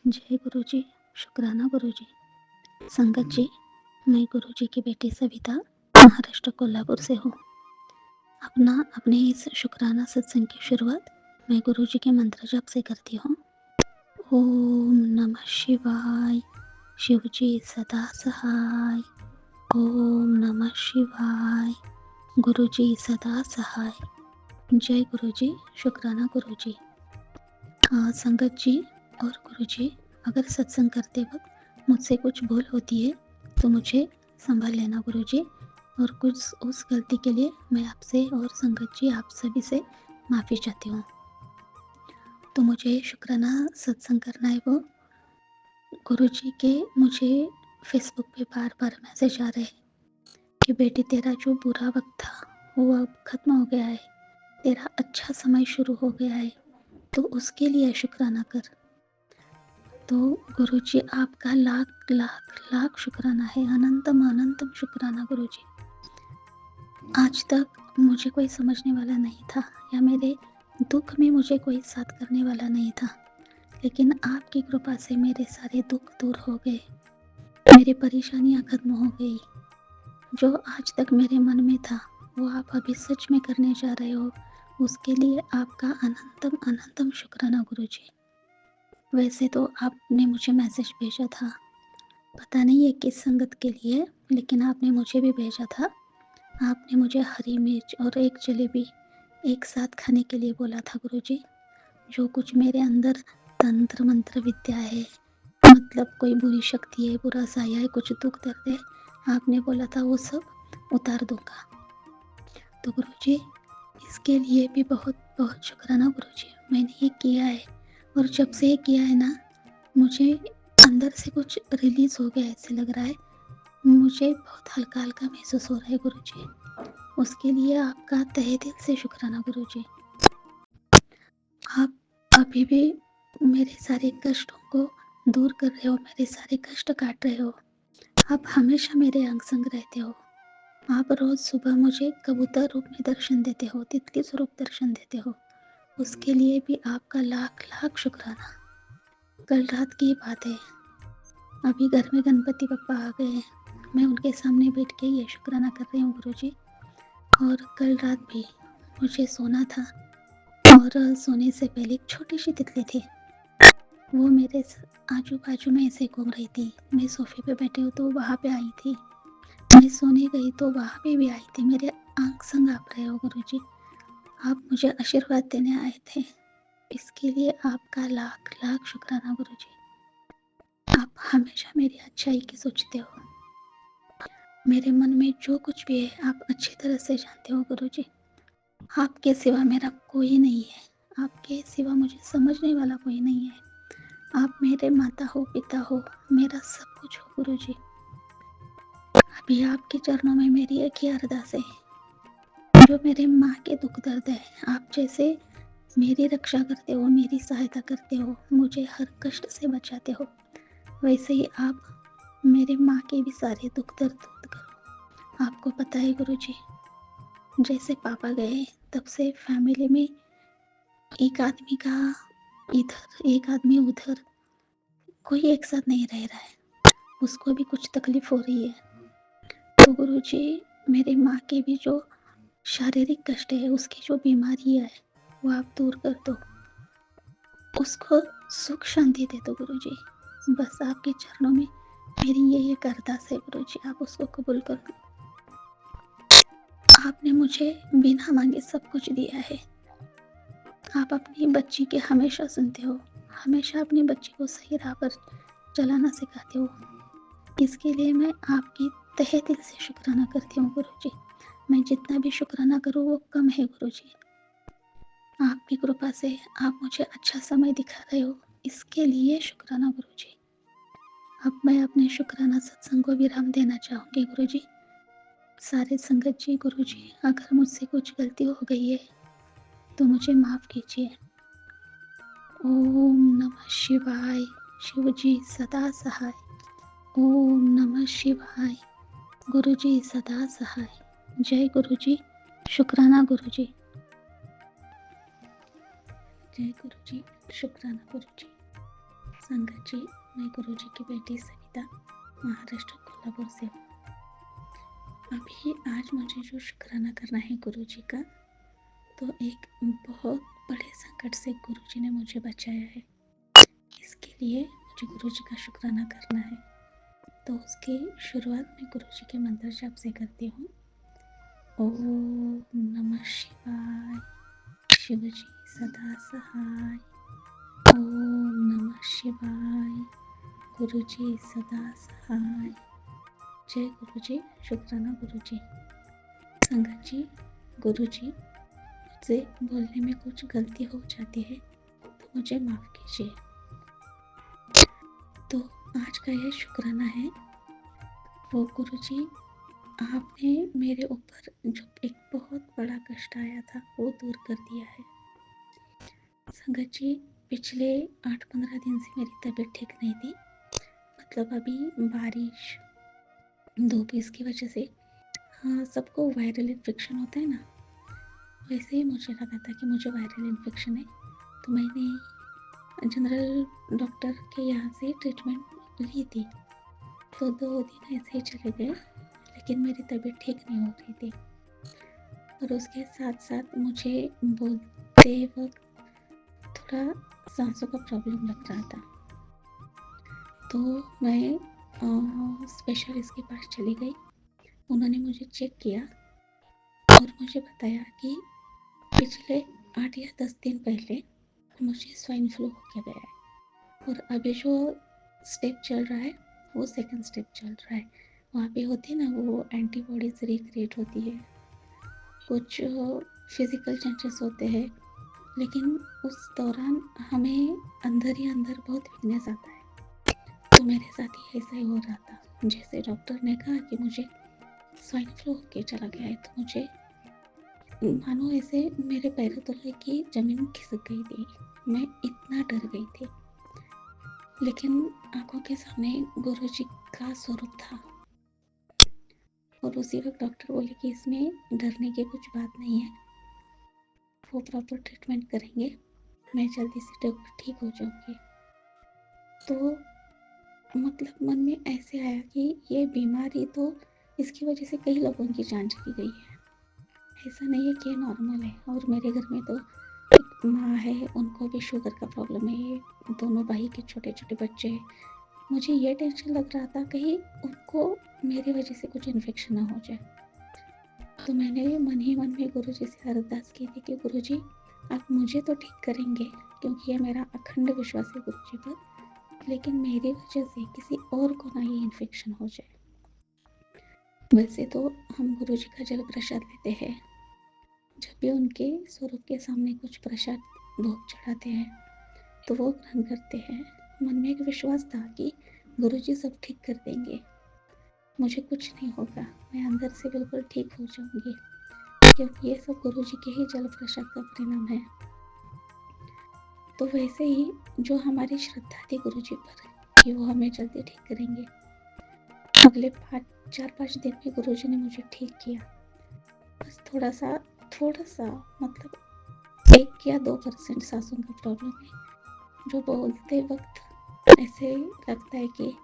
जय गुरु जी, शुक्राना गुरु जी। संगत जी, मैं गुरु जी की बेटी सविता महाराष्ट्र कोल्हापुर से हूँ। अपने इस शुक्राना सत्संग की शुरुआत मैं गुरु जी के मंत्र जाप से करती हूँ। ओम नमः शिवाय, शिव जी सदा सहाय। ओम नमः शिवाय, गुरु जी सदा सहाय। जय गुरु जी, शुक्राना गुरु जी। संगत जी और गुरु जी, अगर सत्संग करते वक्त मुझसे कुछ भूल होती है तो मुझे संभाल लेना गुरु जी, और कुछ उस गलती के लिए मैं आपसे और संगत जी आप सभी से माफ़ी चाहती हूँ। तो मुझे शुक्राना सत्संग करना है वो गुरु जी के। मुझे फेसबुक पे बार बार मैसेज आ रहे हैं कि बेटी तेरा जो बुरा वक्त था वो अब ख़त्म हो गया है, तेरा अच्छा समय शुरू हो गया है, तो उसके लिए शुक्राना कर। तो गुरु जी आपका लाख लाख लाख शुक्राना है, अनंतम अनंतम शुक्राना गुरु जी। आज तक मुझे कोई समझने वाला नहीं था, या मेरे दुख में मुझे कोई साथ करने वाला नहीं था, लेकिन आपकी कृपा से मेरे सारे दुख दूर हो गए, मेरी परेशानियां खत्म हो गई। जो आज तक मेरे मन में था वो आप अभी सच में करने जा रहे हो, उसके लिए आपका अनंतम अनंतम शुक्राना गुरु जी। वैसे तो आपने मुझे मैसेज भेजा था, पता नहीं ये किस संगत के लिए, लेकिन आपने मुझे भी भेजा था। आपने मुझे हरी मिर्च और एक जलेबी एक साथ खाने के लिए बोला था गुरु जी। जो कुछ मेरे अंदर तंत्र मंत्र विद्या है, मतलब कोई बुरी शक्ति है, बुरा साया है, कुछ दुख दर्द है, आपने बोला था वो सब उतार दूंगा। तो गुरु जी इसके लिए भी बहुत बहुत शुक्राना गुरु जी। मैंने ये किया है, और जब से ये किया है ना, मुझे अंदर से कुछ रिलीज हो गया ऐसे लग रहा है। मुझे बहुत हल्का हल्का महसूस हो रहा है गुरु जी। उसके लिए आपका तहे दिल से शुक्राना गुरु जी। आप अभी भी मेरे सारे कष्टों को दूर कर रहे हो, मेरे सारे कष्ट काट रहे हो। आप हमेशा मेरे अंग संग रहते हो। आप रोज सुबह मुझे कबूतर रूप में दर्शन देते हो, तितली स्वरूप दर्शन देते हो। उसके लिए भी आपका लाख लाख शुक्राना। कल रात की बात है, अभी घर में गणपति बप्पा आ गए, मैं उनके सामने बैठ के ये शुक्राना कर रही हूँ गुरु जी। और कल रात भी मुझे सोना था, और सोने से पहले एक छोटी सी तितली थी, वो मेरे आजू बाजू में ऐसे घूम रही थी। मैं सोफे पे बैठी हूँ तो वहाँ पे आई थी, मैं सोने गई तो वहाँ पे भी आई थी। मेरे आंख संग आप रहे हो गुरु जी, आप मुझे आशीर्वाद देने आए थे। इसके लिए आपका लाख लाख शुक्राना गुरु जी। आप हमेशा मेरी अच्छाई की सोचते हो। मेरे मन में जो कुछ भी है आप अच्छी तरह से जानते हो गुरु जी। आपके सिवा मेरा कोई नहीं है, आपके सिवा मुझे समझने वाला कोई नहीं है। आप मेरे माता हो, पिता हो, मेरा सब कुछ हो गुरु जी। अभी आपके चरणों में मेरी एक ही अरदास है, जो मेरे माँ के दुख दर्द है, आप जैसे मेरी रक्षा करते हो, मेरी सहायता करते हो, मुझे हर कष्ट से बचाते हो, वैसे ही आप मेरे माँ के भी सारे दुख दर्द दूर करो। आपको पता है गुरु जी, जैसे पापा गए तब से फैमिली में एक आदमी का इधर, एक आदमी उधर, कोई एक साथ नहीं रह रहा है, उसको भी कुछ तकलीफ हो रही है। तो गुरु जी मेरी माँ की भी जो शारीरिक कष्ट है, उसकी जो बीमारी है, वो आप दूर कर दो, उसको सुख शांति दे दो गुरु जी। बस आपके चरणों में मेरी ये एक अरदास है गुरु जी, आप उसको कबूल कर लो। आपने मुझे बिना मांगे सब कुछ दिया है। आप अपनी बच्ची के हमेशा सुनते हो, हमेशा अपनी बच्ची को सही राह पर चलाना सिखाते हो। इसके लिए मैं आपकी तहे दिल से शुक्राना करती हूँ गुरु जी। मैं जितना भी शुक्राना करूँ वो कम है गुरु जी। आपकी कृपा से आप मुझे अच्छा समय दिखा रहे हो, इसके लिए शुक्राना गुरु जी। अब मैं अपने शुक्राना सत्संग को विराम देना चाहूँगी गुरु जी। सारे संगत जी, गुरु जी, अगर मुझसे कुछ गलती हो गई है तो मुझे माफ़ कीजिए। ओम नमः शिवाय, शिव जी सदा सहाय। ओम नमः शिवाय, गुरु जी सदा सहाय। जय गुरु जी, शुक्राना गुरु जी। जय गुरु जी, शुक्राना गुरु जी। संगत जी, मैं गुरुजी की बेटी सविता महाराष्ट्र कोल्हापुर से हूँ। अभी आज मुझे जो शुक्राना करना है गुरुजी का, तो एक बहुत बड़े संकट से गुरुजी ने मुझे बचाया है। इसके लिए मुझे गुरुजी का शुक्राना करना है। तो उसकी शुरुआत मैं गुरुजी के मंत्र जाप से करती हूँ। ओम नमः शिवाय, शिवजी सदा सहाय। ओम नमः शिवाय, गुरुजी सदा सहाय। जय गुरुजी, शुक्राना गुरुजी। संगत जी, गुरुजी मुझसे बोलने में कुछ गलती हो जाती है तो मुझे माफ़ कीजिए। तो आज का यह शुक्राना है वो गुरुजी, आपने मेरे ऊपर जो एक बहुत बड़ा कष्ट आया था वो दूर कर दिया है। संगत जी, पिछले 8-15 दिन से मेरी तबीयत ठीक नहीं थी। मतलब अभी बारिश धूप इसकी वजह से, हाँ, सबको वायरल इन्फेक्शन होता है ना, वैसे ही मुझे लगा था कि मुझे वायरल इन्फेक्शन है। तो मैंने जनरल डॉक्टर के यहाँ से ट्रीटमेंट ली थी। तो 2 दिन ऐसे ही चले गए, लेकिन मेरी तबीयत ठीक नहीं हो रही थी। और उसके साथ साथ मुझे बोलते वक्त थोड़ा सांसों का प्रॉब्लम लग रहा था। तो मैं स्पेशलिस्ट के पास चली गई। उन्होंने मुझे चेक किया और मुझे बताया कि पिछले 8 या 10 दिन पहले मुझे स्वाइन फ्लू हो गया है। और अभी जो स्टेप चल रहा है वो सेकंड स्टेप चल रहा है। वहाँ पे होती है ना, वो एंटीबॉडीज रिक्रिएट होती है, कुछ फिजिकल चेंजेस होते हैं, लेकिन उस दौरान हमें अंदर ही अंदर बहुत वीकनेस आता है। तो मेरे साथ ही ऐसा ही हो रहा था। जैसे डॉक्टर ने कहा कि मुझे स्वाइन फ्लू होके चला गया है, तो मुझे मानो ऐसे मेरे पैरों तले की जमीन खिसक गई थी। मैं इतना डर गई थी, लेकिन आंखों के सामने गुरुजी का स्वरूप था। और उसी वक्त डॉक्टर बोले कि इसमें डरने की कुछ बात नहीं है, वो प्रॉपर ट्रीटमेंट करेंगे, मैं जल्दी से ठीक हो जाऊंगी। तो मतलब मन में ऐसे आया कि ये बीमारी तो इसकी वजह से कई लोगों की जान चली गई है, ऐसा नहीं है कि ये नॉर्मल है। और मेरे घर में तो एक माँ है, उनको भी शुगर का प्रॉब्लम है, दोनों भाई के छोटे छोटे बच्चे हैं। मुझे ये टेंशन लग रहा था कहीं उनको मेरी वजह से कुछ इन्फेक्शन ना हो जाए। तो मैंने मन ही मन में गुरुजी से अरदास की थी कि गुरुजी आप मुझे तो ठीक करेंगे, क्योंकि ये मेरा अखंड विश्वास है गुरुजी पर, लेकिन मेरी वजह से किसी और को ना ये इन्फेक्शन हो जाए। वैसे तो हम गुरुजी का जल प्रसाद लेते हैं, जब भी उनके स्वरूप के सामने कुछ प्रसाद भोग चढ़ाते हैं तो वो ग्रहण करते हैं। मन में एक विश्वास था कि गुरुजी सब ठीक कर देंगे, मुझे कुछ नहीं होगा, मैं अंदर से बिल्कुल ठीक हो जाऊंगी, क्योंकि ये सब गुरुजी के ही जल प्रसाद का परिणाम है। तो वैसे ही जो हमारी श्रद्धा थी गुरुजी पर कि वो हमें जल्दी ठीक करेंगे, अगले 4-5 दिन में गुरुजी ने मुझे ठीक किया। बस थोड़ा सा मतलब 1 या 2% सांसों का प्रॉब्लम है, जो बोलते वक्त ऐसे लगता है कि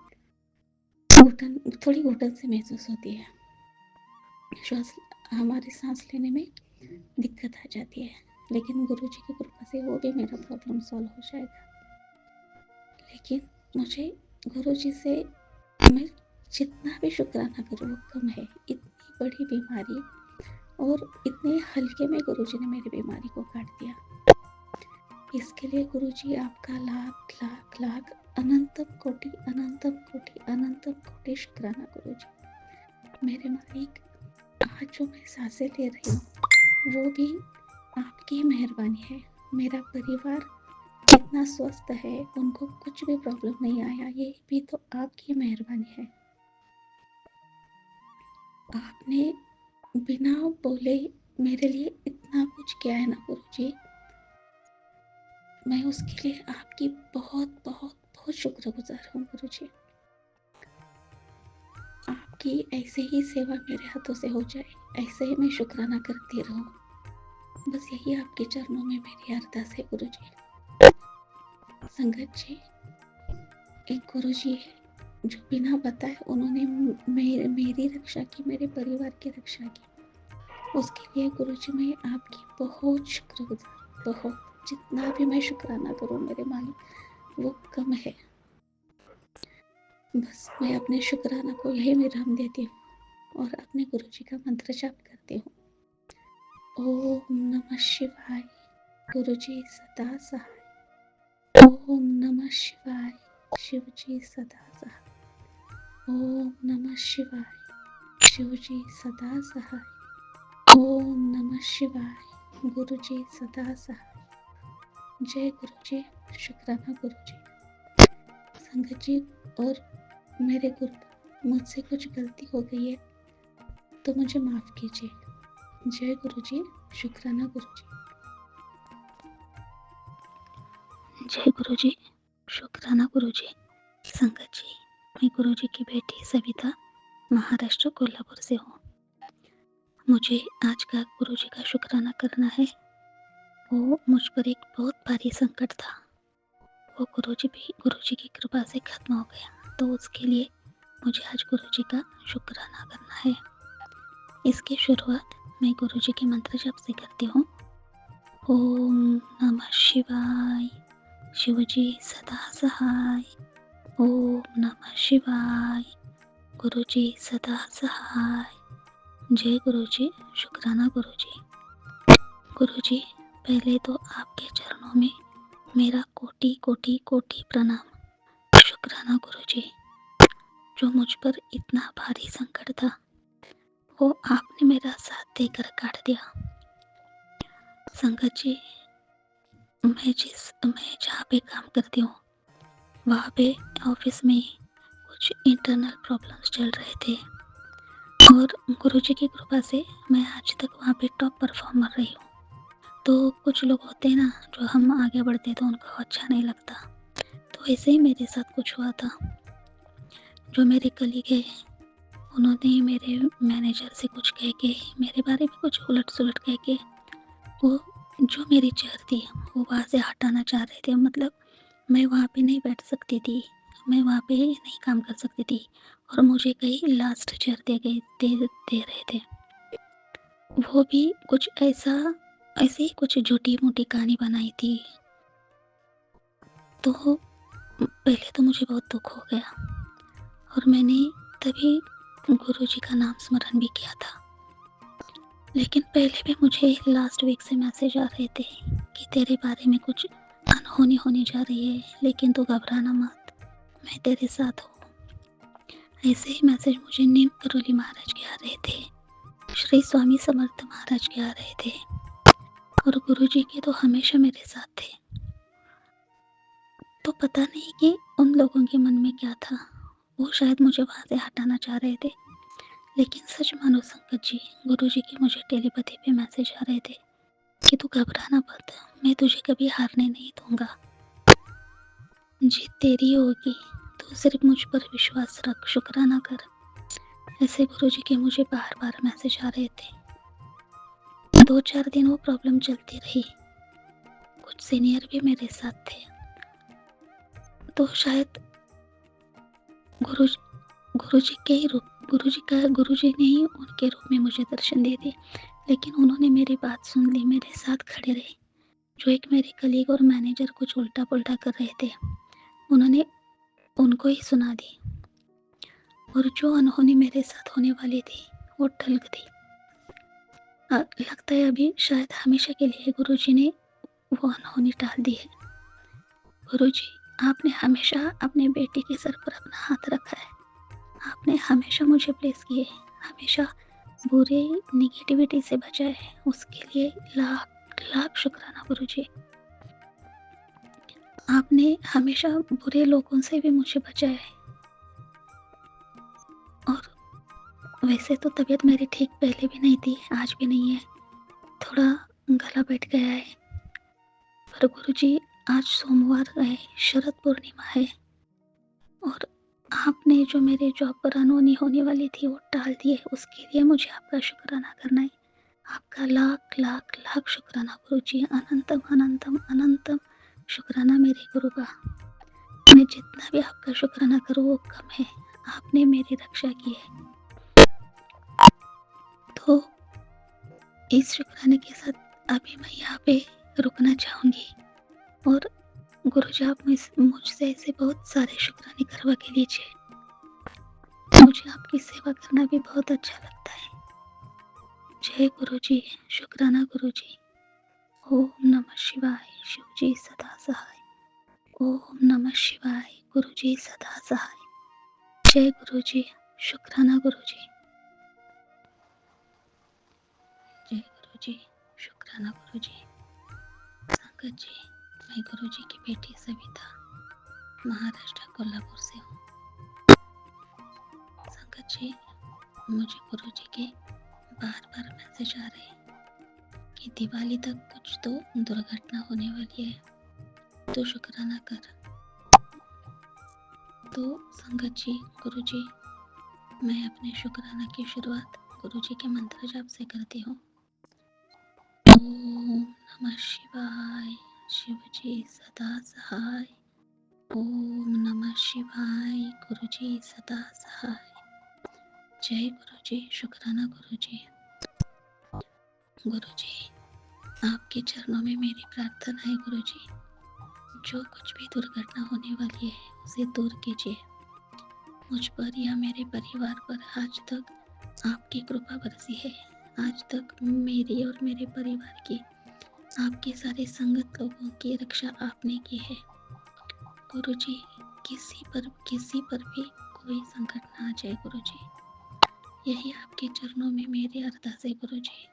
थोड़ी घुटन से महसूस होती है, हमारी सांस लेने में दिक्कत आ जाती है। लेकिन गुरुजी की कृपा से वो भी मेरा प्रॉब्लम सॉल्व हो जाएगा। लेकिन मुझे गुरुजी से मैं जितना भी शुक्राना करूँ वो कम है। इतनी बड़ी बीमारी और इतने हल्के में गुरुजी ने मेरी बीमारी को काट दिया। इसके लिए गुरुजी आपका लाख लाख लाख अनंतम कोटि अनंतम कोटि अनंतम कोटि शुक्राना गुरुजी। मेरे मालिक, आज जो मैं सांसें ले रही हूँ वो भी आपकी मेहरबानी है। मेरा परिवार इतना स्वस्थ है, उनको कुछ भी प्रॉब्लम नहीं आया, ये भी तो आपकी मेहरबानी है। आपने बिना बोले मेरे लिए इतना कुछ किया है ना गुरुजी, मैं उसके लिए आपकी बहुत बहुत बहुत शुक्रगुजार हूँ गुरुजी। आपकी ऐसे ही सेवा मेरे हाथों से हो जाए, ऐसे ही मैं शुक्राना करती रहूँ, बस यही आपके चरणों में मेरी अरदास है गुरुजी। संगत जी, एक गुरुजी जो बिना बताए उन्होंने मेरी रक्षा की, मेरे परिवार की रक्षा की। उसके लिए गुरुजी मैं आपकी बहुत शुक्रगुजार, बहुत। जितना भी मैं शुक्राना करूं मेरे मालिक वो कम है। बस मैं अपने शुक्राना को यही विराम देती हूँ और अपने गुरुजी का मंत्र जाप करती हूँ। ओम नमः शिवाय। गुरुजी सदा सहाय। ओम नमः शिवाय। शिवजी सदा सहाय। ओम नमः शिवाय। शिवजी सदा सहाय। ओम नमः शिवाय। गुरुजी सदा सहाय। जय गुरुजी। शुक्राना गुरुजी। संगत जी और मेरे गुरु, मुझसे कुछ गलती हो गई है तो मुझे माफ कीजिए। जय गुरुजी। शुक्राना गुरुजी। जय गुरुजी। शुक्राना गुरुजी। संगत जी, मैं गुरुजी की बेटी सविता महाराष्ट्र कोल्हापुर से हूँ। मुझे आज का गुरुजी का शुक्राना करना है। वो मुझ पर एक बहुत भारी संकट था, वो गुरुजी की कृपा से खत्म हो गया, तो उसके लिए मुझे आज गुरुजी का शुक्राना करना है। इसकी शुरुआत मैं गुरुजी के मंत्र जप से करती हूँ। ओम नमः शिवाय। शिवजी सदा सहाय। ओम नमः शिवाय। गुरुजी सदा सहाय। जय गुरुजी। शुक्राना गुरुजी। गुरुजी, पहले तो आपके चरणों में मेरा कोटि कोटि कोटि प्रणाम। शुक्राना गुरुजी, जो मुझ पर इतना भारी संकट था वो आपने मेरा साथ देकर काट दिया। संगत जी, मैं जहाँ पे काम करती हूँ वहाँ पे ऑफिस में कुछ इंटरनल प्रॉब्लम्स चल रहे थे और गुरुजी की कृपा से मैं आज तक वहाँ पे टॉप परफॉर्मर रही हूँ। तो कुछ लोग होते हैं ना, जो हम आगे बढ़ते तो उनको अच्छा नहीं लगता, तो ऐसे ही मेरे साथ कुछ हुआ था। जो मेरे कलीग है उन्होंने मेरे मैनेजर से कुछ कह के, मेरे बारे में कुछ उलट सुलट कह के, वो जो मेरी चेयर थी वो वहाँ से हटाना चाह रहे थे। मतलब मैं वहाँ पे नहीं बैठ सकती थी, मैं वहाँ पे नहीं काम कर सकती थी और मुझे कहीं लास्ट चेयर दे रहे थे। वो भी कुछ ऐसे ही कुछ झूठी मूठी कहानी बनाई थी। तो पहले तो मुझे बहुत दुख हो गया और मैंने तभी गुरुजी का नाम स्मरण भी किया था। लेकिन पहले भी मुझे लास्ट वीक से मैसेज आ रहे थे कि तेरे बारे में कुछ अनहोनी होने जा रही है, लेकिन तू घबराना मत, मैं तेरे साथ हूँ। ऐसे ही मैसेज मुझे नीम करोली महाराज के आ रहे थे, श्री स्वामी समर्थ महाराज के आ रहे थे और गुरुजी के तो हमेशा मेरे साथ थे। तो पता नहीं कि उन लोगों के मन में क्या था, वो शायद मुझे वहाँ से हटाना चाह रहे थे। लेकिन सच मानो संगत जी, गुरुजी के मुझे टेलीपैथी पे मैसेज आ रहे थे कि तू घबराना मत, मैं तुझे कभी हारने नहीं दूंगा, जीत तेरी होगी, तू सिर्फ मुझ पर विश्वास रख, शुक्राना कर। ऐसे गुरुजी के मुझे बार बार मैसेज आ रहे थे। 2-4 दिन वो प्रॉब्लम चलती रही। कुछ सीनियर भी मेरे साथ थे, तो शायद गुरुजी ने ही उनके रूप में मुझे दर्शन दे दिए। लेकिन उन्होंने मेरी बात सुन ली, मेरे साथ खड़े रहे। जो एक मेरे कलीग और मैनेजर कुछ उल्टा पुल्टा कर रहे थे, उन्होंने उनको ही सुना दी और जो अनहोनी मेरे साथ होने वाली थी वो टल गई। लगता है अभी शायद हमेशा के लिए गुरुजी ने वो अनहोनी टाल दी है। गुरुजी, आपने हमेशा अपने बेटी के सर पर अपना हाथ रखा है, आपने हमेशा मुझे ब्लेस किए, हमेशा बुरे निगेटिविटी से बचाए है, उसके लिए लाख लाख शुक्राना गुरुजी। आपने हमेशा बुरे लोगों से भी मुझे बचाया है। और वैसे तो तबीयत मेरी ठीक पहले भी नहीं थी, आज भी नहीं है, थोड़ा गला बैठ गया है। पर गुरुजी, आज सोमवार है, शरद पूर्णिमा है और आपने जो मेरे जॉब पर अनहोनी होने वाली थी वो टाल दी है, उसके लिए मुझे आपका शुक्राना करना है। आपका लाख लाख लाख शुक्राना गुरुजी, अनंतम अनंतम अनंतम शुक्राना मेरे गुरु का। मैं जितना भी आपका शुक्राना करूँ वो कम है। आपने मेरी रक्षा की है। तो इस शुक्राने के साथ अभी मैं यहाँ पे रुकना चाहूँगी और गुरुजी आप मुझसे ऐसे बहुत सारे शुक्राने करवा के लीजिए। मुझे आपकी सेवा करना भी बहुत अच्छा लगता है। जय गुरुजी, शुक्राना गुरुजी। ओम नमः शिवाय, शिवजी सदा सहाय। ओम नमः शिवाय, गुरुजी सदा सहाय। जय गुरुजी, शुक्राना गुरुजी। जय गुरुजी, शुक्राना गुरुजी। संगत जी, मैं गुरुजी की बेटी सविता महाराष्ट्र कोल्हापुर से हूँ। संगत जी, मुझे गुरुजी के बार बार मैसेज आ रहे हैं कि दिवाली तक कुछ तो दुर्घटना होने वाली है, तो शुक्राना कर। तो संगत जी, गुरुजी, मैं अपने शुक्राना की शुरुआत गुरुजी के मंत्र जाप से करती हूँ। ओम नमः शिवाय, शिवजी सदा सहाय। ओम नमः शिवाय, गुरुजी सदा सहाय। जय गुरुजी, शुक्राना गुरुजी। गुरुजी, आपके चरणों में मेरी प्रार्थना है गुरुजी, जो कुछ भी दुर्घटना होने वाली है उसे दूर कीजिए। मुझ पर या मेरे परिवार पर आज तक आपकी कृपा बरसी है। आज तक मेरी और मेरे परिवार की, आपके सारे संगत लोगों की रक्षा आपने की है। गुरुजी, किसी पर भी कोई संकट ना आ जाए गुरुजी, यही आपके चरणों में मेरी अरदास है गुरुजी।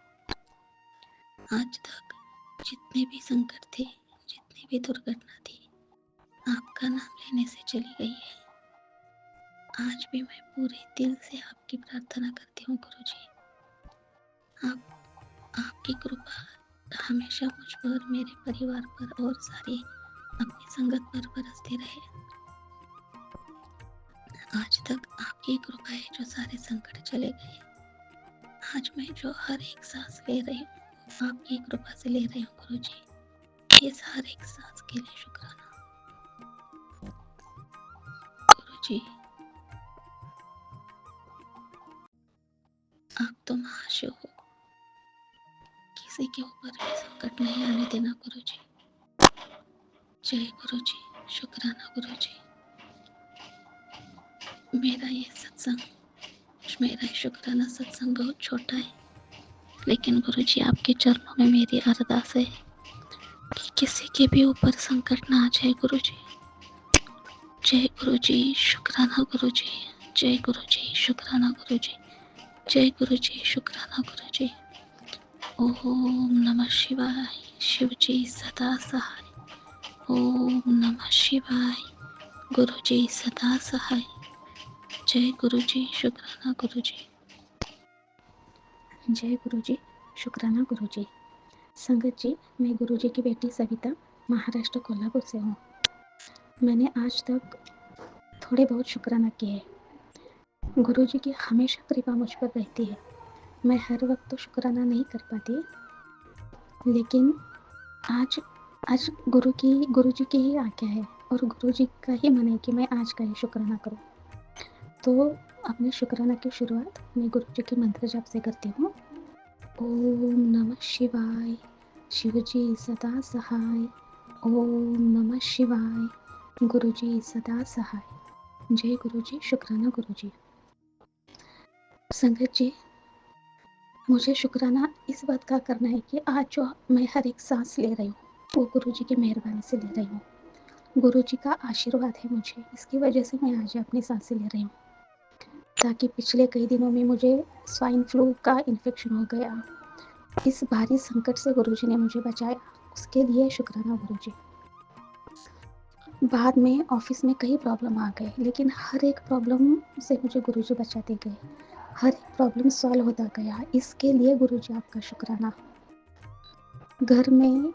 आज तक जितने भी संकट थे, जितनी भी दुर्घटना थी, आपका नाम लेने से चली गई है। आज भी मैं पूरे दिल से आपकी प्रार्थना करती हूँ गुरुजी। आपकी कृपा हमेशा मुझ पर, मेरे परिवार पर और सारी अपनी संगत पर बरसती रहे। आज तक आपकी कृपा है जो सारे संकट चले गए। आज मैं जो हर एक सांस ले रही हूँ आपकी कृपा से ले रही हूँ गुरुजी। इस हर एक सांस के लिए शुक्राना गुरुजी। आप तो महाशिव हो, किसी के ऊपर भी संकट नहीं आने देना गुरुजी। जय गुरुजी, शुक्राना गुरुजी। मेरा ये सत्संग, मेरा शुक्राना सत्संग बहुत छोटा है, लेकिन गुरुजी आपके चरणों में मेरी अरदास है कि किसी के भी ऊपर संकट ना आ जाए गुरुजी। जय गुरुजी, शुक्राना गुरुजी। जय गुरुजी, शुक्राना गुरुजी। जय गुरुजी, शुक्राना गुरुजी। ओम नमः शिवाय, शिवजी सदा सहाय। ओम नमः शिवाय, गुरुजी सदा सहाय। जय गुरुजी, शुक्राना गुरुजी। जय गुरुजी, शुक्राना गुरुजी। संगत जी, मैं गुरुजी की बेटी सविता महाराष्ट्र कोल्हापुर से हूँ। मैंने आज तक थोड़े बहुत शुक्राना किए। गुरुजी की हमेशा कृपा मुझ पर रहती है। मैं हर वक्त तो शुक्राना नहीं कर पाती, लेकिन आज आज गुरुजी की ही आज्ञा है और गुरुजी का ही मन है कि मैं आज का ही शुक्राना करूँ। तो अपने शुक्राना की शुरुआत मैं गुरुजी के मंत्र जाप से करती हूँ। ओम नमः शिवाय, शिवजी सदा सहाय। ओम नमः शिवाय, गुरुजी सदा सहाय। जय गुरुजी, शुक्राना गुरुजी। संगत जी, मुझे शुक्राना इस बात का करना है कि आज जो मैं हर एक सांस ले रही हूँ वो गुरुजी की मेहरबानी से ले रही हूँ। गुरुजी का आशीर्वाद है मुझे, इसकी वजह से मैं आज अपनी सांसें ले रही हूँ। ताकि पिछले कई दिनों में मुझे स्वाइन फ्लू का इन्फेक्शन हो गया, इस भारी संकट से गुरुजी ने मुझे बचाया, उसके लिए शुक्राना गुरुजी। बाद में ऑफिस में कई प्रॉब्लम आ गए, लेकिन हर एक प्रॉब्लम से मुझे गुरुजी बचाते गए, हर एक प्रॉब्लम सॉल्व होता गया, इसके लिए गुरुजी आपका शुक्राना। घर में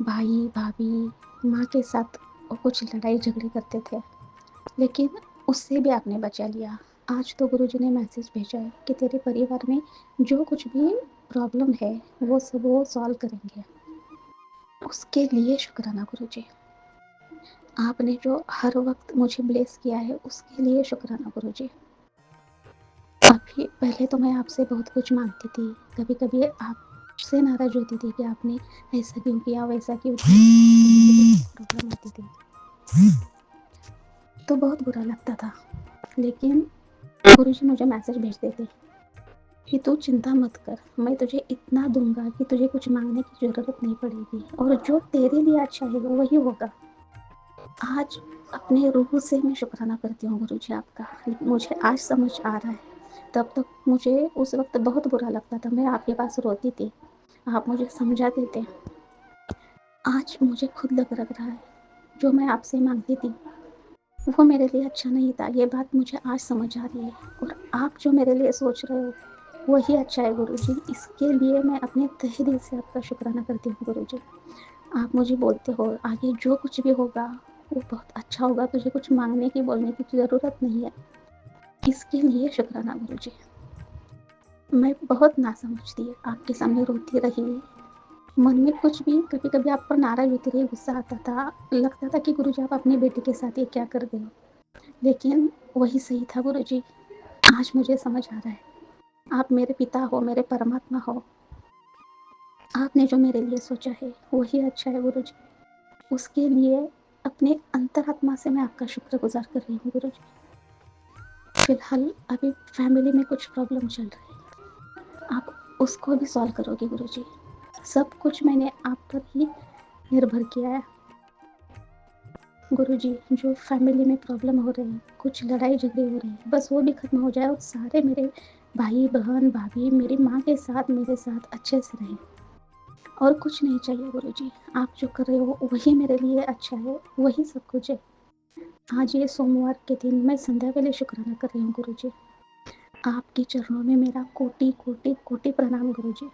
भाई भाभी माँ के साथ कुछ लड़ाई झगड़े करते थे, लेकिन उससे भी आपने बचा लिया। आज तो गुरुजी ने मैसेज भेजा है कि तेरे परिवार में जो कुछ भी प्रॉब्लम है वो सब वो सॉल्व करेंगे, उसके लिए शुक्राना गुरुजी। आपने जो हर वक्त मुझे ब्लेस किया है उसके लिए शुक्राना गुरुजी। अभी पहले तो मैं आपसे बहुत कुछ मांगती थी, कभी कभी आपसे नाराज होती थी कि आपने ऐसा क्यों किया, वैसा क्यों किया, प्रॉब्लम आती थी तो बहुत बुरा लगता था। लेकिन गुरुजी मुझे मैसेज भेजते थे कि तू चिंता मत कर, मैं तुझे इतना दूंगा कि तुझे कुछ मांगने की ज़रूरत नहीं पड़ेगी, और जो तेरे लिए अच्छा है वो वही होगा। आज अपने रूह से मैं शुक्राना करती हूँ गुरुजी आपका। मुझे आज समझ आ रहा है, तब तक मुझे उस वक्त बहुत बुरा लगता था, मैं आपके पास रोती थी, आप मुझे समझाते थे। आज मुझे खुद लग रहा है जो मैं आपसे मांगती थी वो मेरे लिए अच्छा नहीं था, ये बात मुझे आज समझ आ रही है। और आप जो मेरे लिए सोच रहे हो वही अच्छा है गुरुजी, इसके लिए मैं अपने तहे दिल से आपका शुक्राना करती हूँ गुरुजी। आप मुझे बोलते हो आगे जो कुछ भी होगा वो बहुत अच्छा होगा, तुझे कुछ मांगने की बोलने की ज़रूरत नहीं है, इसके लिए शुक्राना गुरुजी। मैं बहुत नासमझ थी, आपके सामने रोती रही, मन में कुछ भी कभी कभी आप पर नाराज होती रही, गुस्सा आता था, लगता था कि गुरुजी आप अपनी बेटी के साथ ये क्या कर रहे हो, लेकिन वही सही था गुरुजी। आज मुझे समझ आ रहा है, आप मेरे पिता हो, मेरे परमात्मा हो, आपने जो मेरे लिए सोचा है वही अच्छा है गुरुजी। उसके लिए अपने अंतरात्मा से मैं आपका शुक्रगुजार कर रही हूँ गुरुजी। फिलहाल अभी फैमिली में कुछ प्रॉब्लम चल रही है, आप उसको भी सॉल्व करोगे गुरुजी। सब कुछ मैंने आप पर ही निर्भर किया है गुरुजी। जो फैमिली में प्रॉब्लम हो रहे हैं, कुछ लड़ाई झगड़े हो रहे हैं, बस वो भी खत्म हो जाए और सारे मेरे भाई बहन भाभी मेरी माँ के साथ मेरे साथ अच्छे से रहें, और कुछ नहीं चाहिए गुरुजी। आप जो कर रहे हो वही मेरे लिए अच्छा है, वही सब कुछ है। आज ये सोमवार के दिन मैं संध्या वेले शुक्राना कर रही हूँ गुरुजी। आपके चरणों में मेरा कोटि कोटि कोटि प्रणाम गुरुजी।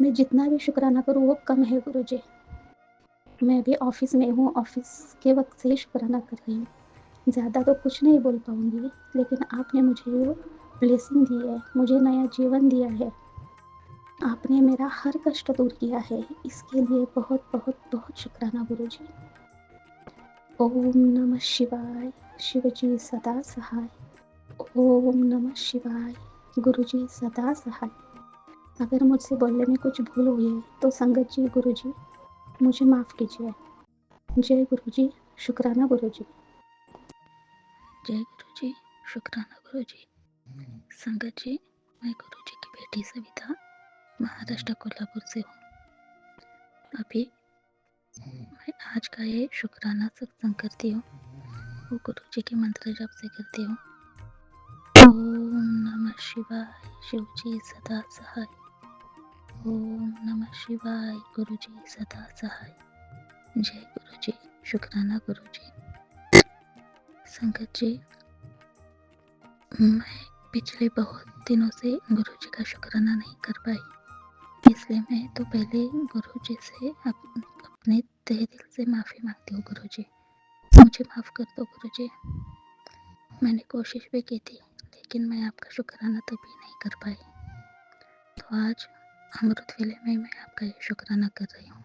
मैं जितना भी शुक्राना करूँ वो कम है गुरुजी। मैं अभी ऑफिस में हूँ, ऑफिस के वक्त से ही शुक्राना कर रही हूँ, ज़्यादा तो कुछ नहीं बोल पाऊँगी, लेकिन आपने मुझे वो ब्लेसिंग दी है, मुझे नया जीवन दिया है, आपने मेरा हर कष्ट दूर किया है, इसके लिए बहुत बहुत बहुत शुक्राना गुरुजी। ओम नमः शिवाय, शिवजी सदा सहाय। ओम नमः शिवाय, गुरुजी सदा सहाय। अगर मुझसे बोलने में कुछ भूल हुई है तो संगत जी गुरुजी मुझे माफ़ कीजिए। जय गुरुजी, शुक्राना गुरुजी। जय गुरुजी, शुक्राना गुरुजी। संगत जी, मैं गुरुजी की बेटी सविता महाराष्ट्र कोल्हापुर से हूँ। अभी मैं आज का ये शुक्राना सत्संग करती हूँ, वो गुरुजी के मंत्र जप से करती हूँ। ओम नमः शिवाय, शिवजी सदा सहाय। ओम नमः शिवाय, गुरुजी सदा सहाय। जय गुरुजी, शुक्राना गुरुजी। संगत जी, मैं पिछले बहुत दिनों से गुरुजी का शुक्राना नहीं कर पाई, इसलिए मैं तो पहले गुरुजी से अपने तहे दिल से माफ़ी मांगती हूँ गुरुजी, मुझे माफ़ कर दो गुरुजी। मैंने कोशिश भी की थी, लेकिन मैं आपका शुक्राना तभी नहीं कर पाई। तो आज अमृत वेले में मैं आपका ये शुक्राना कर रही हूँ।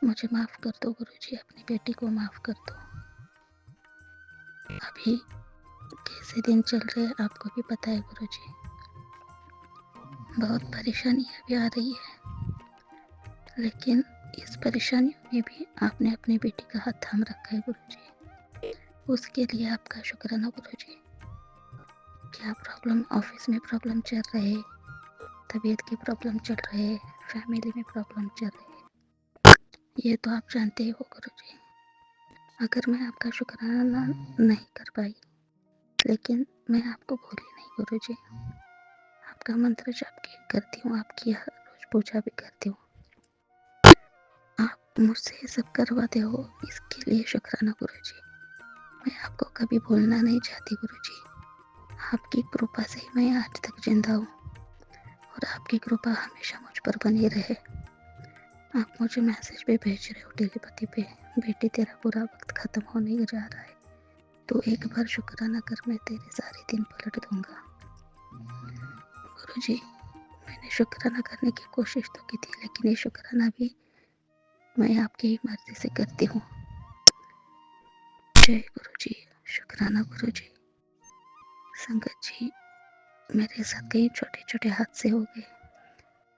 मुझे माफ़ कर दो गुरुजी, अपनी बेटी को माफ़ कर दो। अभी कैसे दिन चल रहे हैं आपको भी पता है गुरुजी, बहुत परेशानियाँ भी आ रही है, लेकिन इस परेशानियों में भी आपने अपनी बेटी का हाथ थाम रखा है गुरुजी, उसके लिए आपका शुक्राना गुरुजी। क्या प्रॉब्लम, ऑफिस में प्रॉब्लम चल रहे, तबीयत की प्रॉब्लम चल रहे, फैमिली में प्रॉब्लम चल रहे, ये तो आप जानते ही हो गुरुजी। अगर मैं आपका शुक्राना नहीं कर पाई, लेकिन मैं आपको भूली नहीं गुरुजी, आपका मंत्र जाप करती हूँ, आपकी हर रोज पूजा भी करती हूँ, आप मुझसे ये सब करवाते हो, इसके लिए शुक्राना गुरुजी। मैं आपको कभी भूलना नहीं चाहती गुरुजी, आपकी कृपा से ही मैं आज तक जिंदा हूँ, और आपकी कृपा हमेशा मुझ पर बनी रहे। आप मुझे मैसेज भी भेज रहे हो टेलीपैथी पे, बेटी तेरा बुरा वक्त खत्म होने जा रहा है, तो एक बार शुक्राना कर, मैं तेरे सारे दिन पलट दूंगा। गुरुजी, मैंने शुक्राना करने की कोशिश तो की थी, लेकिन ये शुक्राना भी मैं आपकी ही मर्जी से करती हूँ। जय गुरु जी, शुक्राना गुरु जी। संगत जी, मेरे साथ कई छोटे छोटे हादसे हो गए।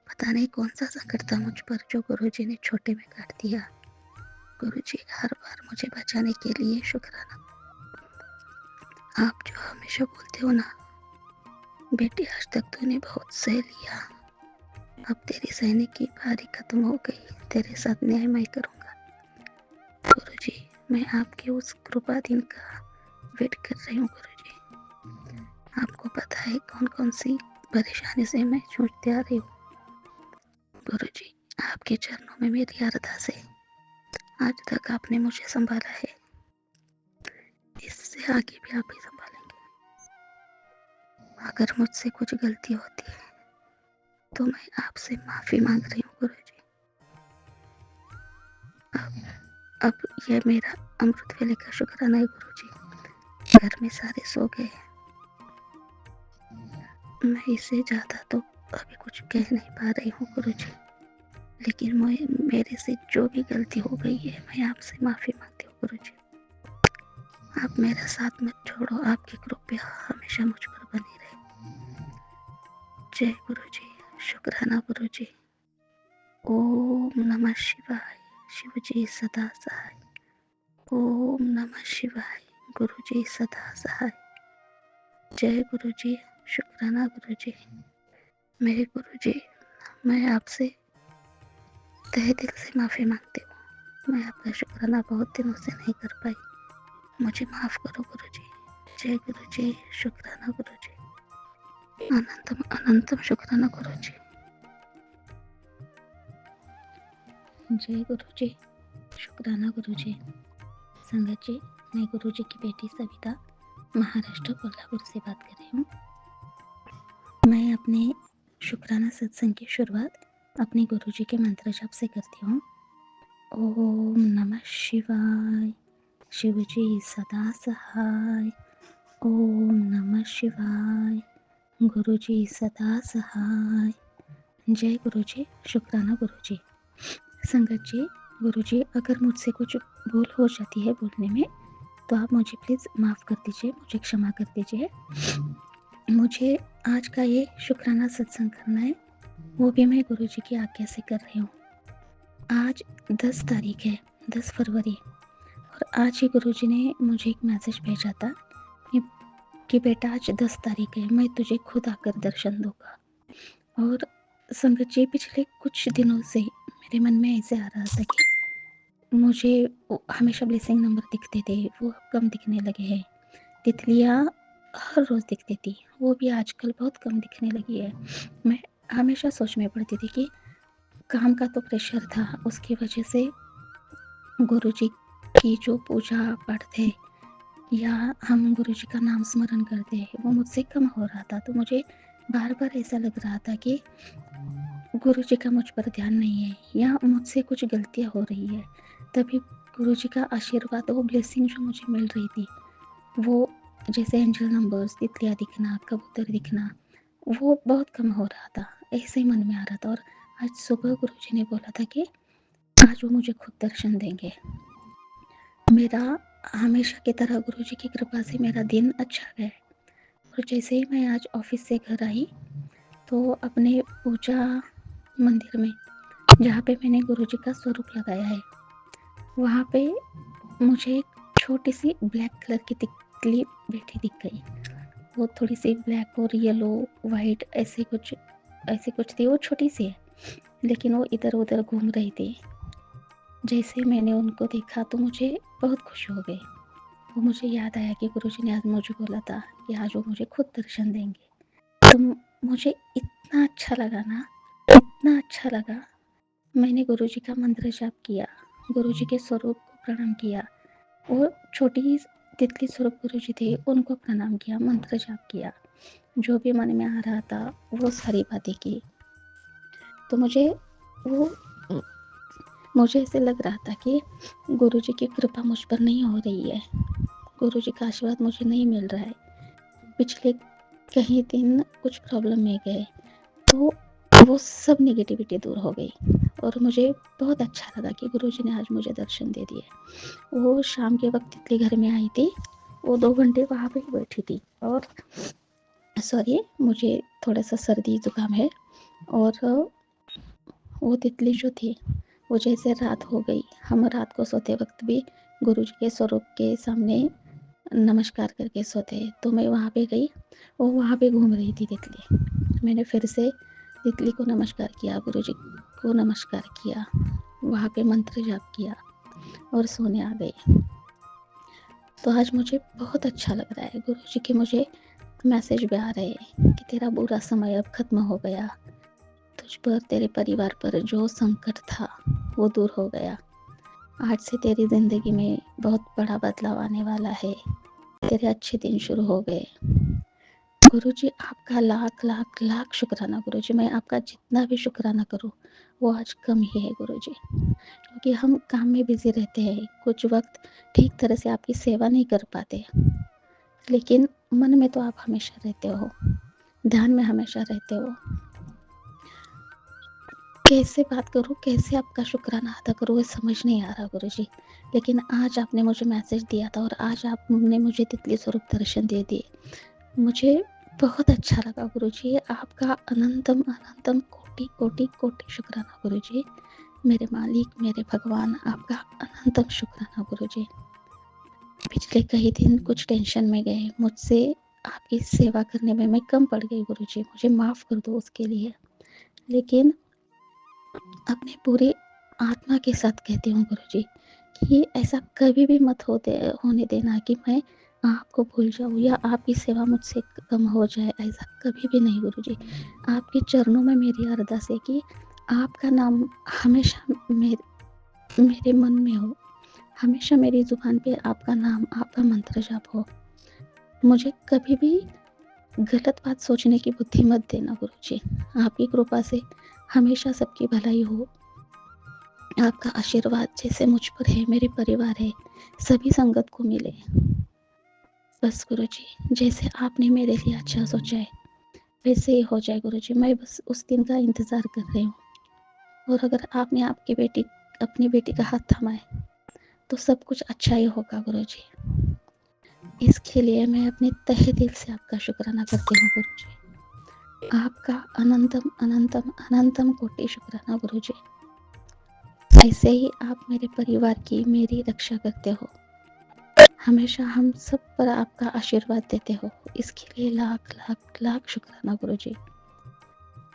पता नहीं कौन सा संकट था मुझ पर जो गुरु जी ने छोटे में काट दिया। गुरु जी हर बार मुझे बचाने के लिए शुक्राना। आप जो हमेशा बोलते हो ना, बेटी आज तक तूने बहुत सह लिया, अब तेरी सहने की बारी खत्म हो गई, तेरे साथ न्याय मैं करूँगा। गुरु जी, मैं आपके उस कृपा दिन का वेट कर रही हूँ। गुरु जी, आपको पता है कौन कौन सी परेशानी से मैं जूझते आ रही हूँ। गुरु जी, आपके चरणों में मेरी अरदास है, आज तक आपने मुझे संभाला है, इससे आगे भी आप ही संभालेंगे। अगर मुझसे कुछ गलती होती है तो मैं आपसे माफी मांग रही हूँ। गुरु जी, अब यह मेरा अमृत वेले का शुक्राना है। गुरु जी, घर में सारे सो गए, मैं इससे ज्यादा तो अभी कुछ कह नहीं पा रही हूँ। गुरु जी, लेकिन मेरे से जो भी गलती हो गई है मैं आपसे माफी मांगती हूँ। गुरु जी, आप मेरा साथ मत छोड़ो, आपकी कृपा हमेशा मुझ पर बनी रहे। जय गुरु जी, शुक्राना गुरु जी। ओम नमः शिवाय, शिव जी सदा सहाय। ओम नमः शिवाय, गुरु जी सदा सहाय। जय गुरु जी, शुक्राना गुरु जी। मेरे गुरु जी, मैं आपसे तहे दिल से माफी मांगती हूँ, मैं आपका शुक्राना बहुत दिनों से नहीं कर पाई, मुझे माफ करो गुरु जी। जय गुरु जी, शुक्राना गुरु जी। अनंतम अनंतम शुक्राना गुरु जी। जय गुरु जी, शुक्राना गुरु जी। संगत जी, मैं गुरु जी की बेटी सविता महाराष्ट्र कोल्हापुर से बात कर रही हूँ। मैं अपने शुक्राना सत्संग की शुरुआत अपने गुरु जी के मंत्र जाप से करती हूँ। ओम नमः शिवाय, शिव जी सदा सहाय। ओम नमः शिवाय, गुरु जी सदा सहाय। जय गुरु जी, शुक्राना गुरु जी। संगत जी, गुरु जी, अगर मुझसे कुछ भूल हो जाती है बोलने में तो आप मुझे प्लीज़ माफ़ कर दीजिए, मुझे क्षमा कर दीजिए। मुझे आज का ये शुक्राना सत्संग करना है, वो भी मैं गुरु जी की आज्ञा से कर रही हूँ। आज 10 तारीख है, 10 फरवरी, और आज ही गुरु जी ने मुझे एक मैसेज भेजा था कि बेटा आज 10 तारीख है, मैं तुझे खुद आकर दर्शन दूंगा। और संगत जी, पिछले कुछ दिनों से मेरे मन में ऐसे आ रहा था कि मुझे हमेशा ब्लेसिंग नंबर दिखते थे, वो कम दिखने लगे हैं। तितलियाँ हर रोज़ दिखती थी, वो भी आजकल बहुत कम दिखने लगी है। मैं हमेशा सोच में पड़ती थी कि काम का तो प्रेशर था, उसकी वजह से गुरु जी की जो पूजा पाठ थे या हम गुरु जी का नाम स्मरण करते हैं वो मुझसे कम हो रहा था। तो मुझे बार बार ऐसा लग रहा था कि गुरु जी का मुझ पर ध्यान नहीं है या मुझसे कुछ गलतियाँ हो रही है। तभी गुरु जी का आशीर्वाद, वो ब्लेसिंग जो मुझे मिल रही थी, वो जैसे एंजल नंबर्स, तितलियाँ दिखना, कबूतर दिखना, वो बहुत कम हो रहा था। ऐसे ही मन में आ रहा था। और आज सुबह गुरु जी ने बोला था कि आज वो मुझे खुद दर्शन देंगे। मेरा हमेशा की तरह गुरु जी की कृपा से मेरा दिन अच्छा गया। और जैसे ही मैं आज ऑफिस से घर आई तो अपने पूजा मंदिर में, जहाँ पे मैंने गुरु जी का स्वरूप लगाया है, वहाँ पे मुझे एक छोटी सी ब्लैक कलर की तितली बैठी दिख गई। वो थोड़ी सी ब्लैक और येलो वाइट ऐसे कुछ थी। वो छोटी सी है लेकिन वो इधर उधर घूम रही थी। जैसे मैंने उनको देखा तो मुझे बहुत खुशी हो गई। वो मुझे याद आया कि गुरुजी ने आज मुझे बोला था कि आज वो मुझे खुद दर्शन देंगे। तो मुझे इतना अच्छा लगा ना, इतना अच्छा लगा। मैंने गुरुजी का मंत्र जाप किया, गुरुजी के स्वरूप को प्रणाम किया। वो छोटी तितली स्वरूप गुरुजी थे, उनको प्रणाम किया, मंत्र जाप किया, जो भी मन में आ रहा था वो सारी बातें की। तो मुझे ऐसे लग रहा था कि गुरुजी की कृपा मुझ पर नहीं हो रही है, गुरुजी का आशीर्वाद मुझे नहीं मिल रहा है। पिछले कई दिन कुछ प्रॉब्लम में गए तो वो सब नेगेटिविटी दूर हो गई और मुझे बहुत अच्छा लगा कि गुरुजी ने आज मुझे दर्शन दे दिए। वो शाम के वक़्त तितली घर में आई थी, वो 2 घंटे वहाँ पे ही बैठी थी और सॉरी, मुझे थोड़ा-सा सर्दी-ज़ुकाम है और वो तितली जो थी, वो जैसे रात हो गई, हम रात को सोते वक़्त भी गुरुजी के स्वरूप के सामने नमस्कार करके सोते हैं। तो मैं वहाँ पे गई, वो वहाँ पे घूम रही थी तितली। मैंने फिर से तितली को नमस्कार किया, गुरुजी को नमस्कार किया, वहाँ पे मंत्र जाप किया और सोने आ गई। तो आज मुझे बहुत अच्छा लग रहा है, गुरुजी के मुझे मैसेज भी आ रहे हैं कि तेरा बुरा समय अब ख़त्म हो गया। तुझ पर, तेरे परिवार पर जो संकट था, वो दूर हो गया। आज से तेरी ज़िंदगी में बहुत बड़ा बदलाव आने वाला है। तेरे अच्छे दिन शुरू हो गए। गुरुजी आपका लाख लाख लाख शुक्राना गुरुजी। मैं आपका जितना भी शुक्राना करूँ वो आज कम ही है गुरुजी, क्योंकि हम काम में बिज़ी रहते हैं, कुछ वक़्त ठीक तरह से आपकी सेवा नहीं कर पाते, लेकिन मन में तो आप हमेशा रहते हो, ध्यान में हमेशा रहते हो। कैसे बात करूँ, कैसे आपका शुक्राना अदा करूँ, वो समझ नहीं आ रहा गुरुजी। लेकिन आज आपने मुझे मैसेज दिया था और आज आपने मुझे तितली स्वरूप दर्शन दे दिए। मुझे बहुत अच्छा लगा गुरुजी। आपका अनंतम अनंतम कोटि कोटि कोटि शुक्राना गुरुजी। मेरे मालिक, मेरे भगवान, आपका अनंतम शुक्राना गुरुजी। पिछले कई दिन कुछ टेंशन में गए, मुझसे आपकी सेवा करने में मैं कम पड़ गई गुरुजी, मुझे माफ़ कर दो उसके लिए। लेकिन अपनी पूरी आत्मा के साथ कहती हूँ गुरुजी कि ऐसा कभी भी मत होने देना कि मैं आपको भूल जाऊँ या आपकी सेवा मुझसे कम हो जाए, ऐसा कभी भी नहीं गुरुजी। आपके चरणों में मेरी अरदास है कि आपका नाम हमेशा मेरे मन में हो, हमेशा मेरी ज़ुबान पे आपका नाम, आपका मंत्र जाप हो। मुझे कभी भी गलत बात सोचने की बुद्धि मत देना गुरुजी। आपकी कृपा से हमेशा सबकी भलाई हो। आपका आशीर्वाद जैसे मुझ पर है, मेरे परिवार है, सभी संगत को मिले। बस गुरुजी, जैसे आपने मेरे लिए अच्छा सोचा है, वैसे ही हो जाए गुरुजी। मैं बस उस दिन का इंतज़ार कर रही हूँ और अगर आपने अपनी बेटी का हाथ थामा है, तो सब कुछ अच्छा ही होगा गुरुजी। इसके लिए मैं अपने तहे दिल से आपका शुक्राना करती हूँ गुरुजी। आपका अनंतम अनंतम अनंतम कोटि शुक्राना गुरुजी। ऐसे ही आप मेरे परिवार की, मेरी रक्षा करते हो, हमेशा हम सब पर आपका आशीर्वाद देते हो, इसके लिए लाख लाख लाख शुक्राना गुरुजी।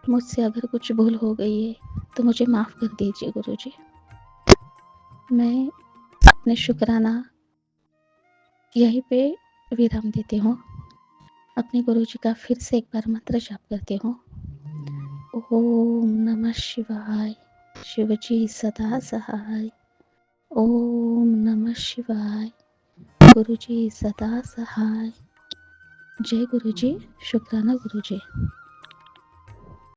मुझसे अगर कुछ भूल हो गई है तो मुझे माफ़ कर दीजिए गुरुजी। मैं अपने शुक्राना यहीं पे विराम देती हूँ। अपने गुरुजी का फिर से एक बार मंत्र जाप करती हूँ। ओम नमः शिवाय, शिवजी सदा सहाय। ओम नमः शिवाय, गुरुजी सदा सहाय। जय गुरुजी, शुक्राना गुरुजी।